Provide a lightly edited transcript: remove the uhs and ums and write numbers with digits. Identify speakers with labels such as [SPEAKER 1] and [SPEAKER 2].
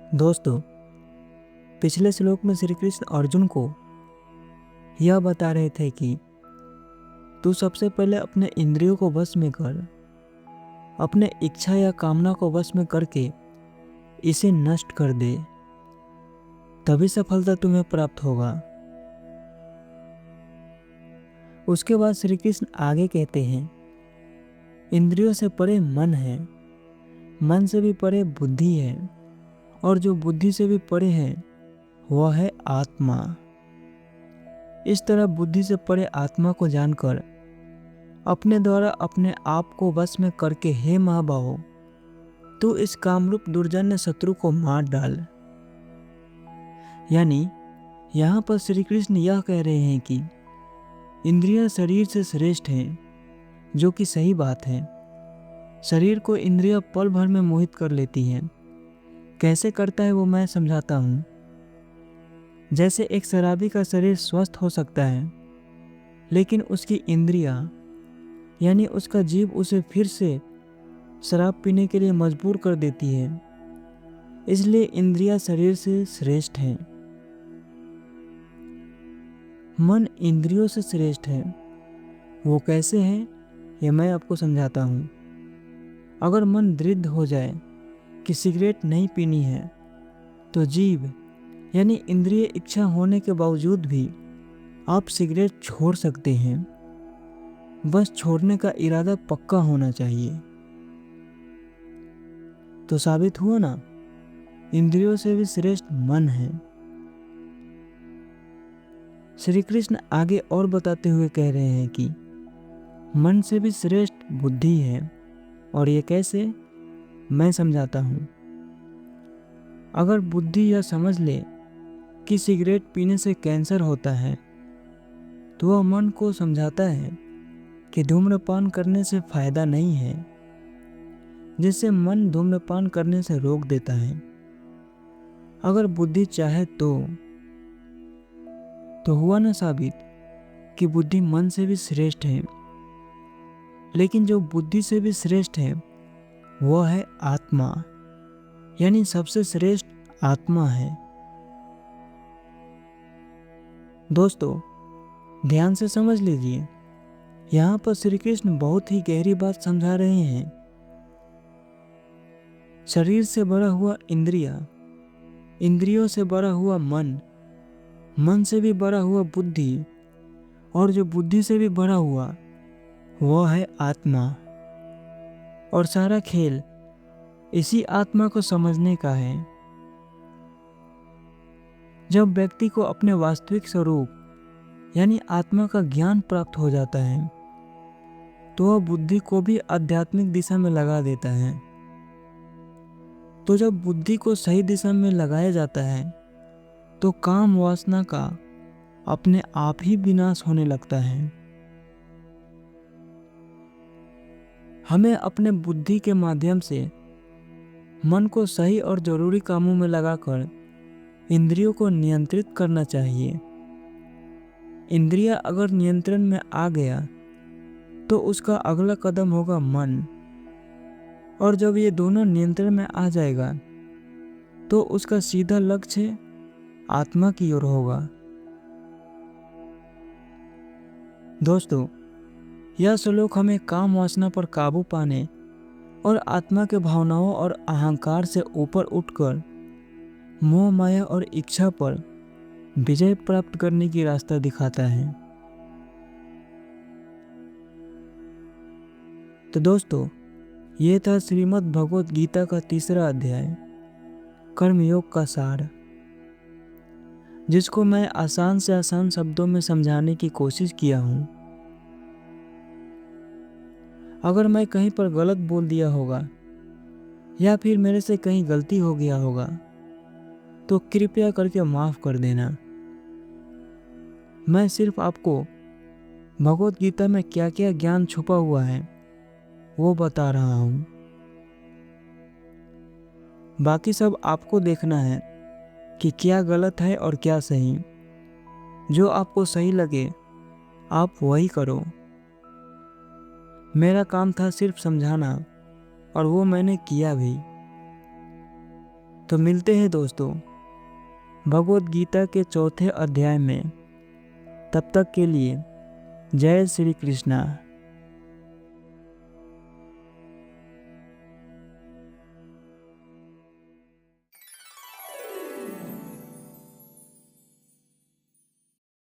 [SPEAKER 1] दोस्तों, पिछले श्लोक में श्री कृष्ण अर्जुन को यह बता रहे थे कि तू सबसे पहले अपने इंद्रियों को वश में कर, अपने इच्छा या कामना को वश में करके इसे नष्ट कर दे, तभी सफलता तुम्हें प्राप्त होगा। उसके बाद श्री कृष्ण आगे कहते हैं, इंद्रियों से परे मन है, मन से भी परे बुद्धि है, और जो बुद्धि से भी परे है वह है आत्मा। इस तरह बुद्धि से परे आत्मा को जानकर अपने द्वारा अपने आप को वश में करके हे महाबाहो, तू इस कामरूप दुर्जन्य शत्रु को मार डाल। यानी यहाँ पर श्री कृष्ण यह कह रहे हैं कि इंद्रियां शरीर से श्रेष्ठ हैं, जो कि सही बात है। शरीर को इंद्रियां पल भर में मोहित कर लेती हैं। कैसे करता है वो मैं समझाता हूँ। जैसे एक शराबी का शरीर स्वस्थ हो सकता है, लेकिन उसकी इंद्रियां यानी उसका जीव उसे फिर से शराब पीने के लिए मजबूर कर देती है। इसलिए इंद्रियां शरीर से श्रेष्ठ हैं। मन इंद्रियों से श्रेष्ठ है। वो कैसे है ये मैं आपको समझाता हूँ। अगर मन दृढ़ हो जाए कि सिगरेट नहीं पीनी है, तो जीव यानी इंद्रिय इच्छा होने के बावजूद भी आप सिगरेट छोड़ सकते हैं। बस छोड़ने का इरादा पक्का होना चाहिए। तो साबित हुआ ना, इंद्रियों से भी श्रेष्ठ मन है। श्री कृष्ण आगे और बताते हुए कह रहे हैं कि मन से भी श्रेष्ठ बुद्धि है। और ये कैसे, मैं समझाता हूँ। अगर बुद्धि यह समझ ले कि सिगरेट पीने से कैंसर होता है, तो वह मन को समझाता है कि धूम्रपान करने से फायदा नहीं है, जिससे मन धूम्रपान करने से रोक देता है। अगर बुद्धि चाहे तो हुआ ना साबित कि बुद्धि मन से भी श्रेष्ठ है। लेकिन जो बुद्धि से भी श्रेष्ठ है वह है आत्मा, यानी सबसे श्रेष्ठ आत्मा है। दोस्तों, ध्यान से समझ लीजिए, यहाँ पर श्री कृष्ण बहुत ही गहरी बात समझा रहे हैं। शरीर से बड़ा हुआ इंद्रिया, इंद्रियों से बड़ा हुआ मन, मन से भी बड़ा हुआ बुद्धि, और जो बुद्धि से भी बड़ा हुआ वह है आत्मा। और सारा खेल इसी आत्मा को समझने का है। जब व्यक्ति को अपने वास्तविक स्वरूप यानी आत्मा का ज्ञान प्राप्त हो जाता है, तो वह बुद्धि को भी आध्यात्मिक दिशा में लगा देता है। तो जब बुद्धि को सही दिशा में लगाया जाता है, तो काम वासना का अपने आप ही विनाश होने लगता है। हमें अपने बुद्धि के माध्यम से मन को सही और जरूरी कामों में लगाकर इंद्रियों को नियंत्रित करना चाहिए। इंद्रिया अगर नियंत्रण में आ गया तो उसका अगला कदम होगा मन। और जब ये दोनों नियंत्रण में आ जाएगा तो उसका सीधा लक्ष्य आत्मा की ओर होगा। दोस्तों, यह श्लोक हमें काम वासना पर काबू पाने और आत्मा के भावनाओं और अहंकार से ऊपर उठकर मोह माया और इच्छा पर विजय प्राप्त करने की रास्ता दिखाता है। तो दोस्तों, ये था श्रीमद् भगवत गीता का 3रा अध्याय, कर्मयोग का सार, जिसको मैं आसान से आसान शब्दों में समझाने की कोशिश किया हूँ। अगर मैं कहीं पर गलत बोल दिया होगा या फिर मेरे से कहीं गलती हो गया होगा, तो कृपया करके माफ कर देना। मैं सिर्फ आपको भगवत गीता में क्या क्या ज्ञान छुपा हुआ है वो बता रहा हूँ। बाकी सब आपको देखना है कि क्या गलत है और क्या सही। जो आपको सही लगे आप वही करो। मेरा काम था सिर्फ समझाना, और वो मैंने किया भी। तो मिलते हैं दोस्तों भगवत गीता के चौथे अध्याय में। तब तक के लिए जय श्री कृष्णा।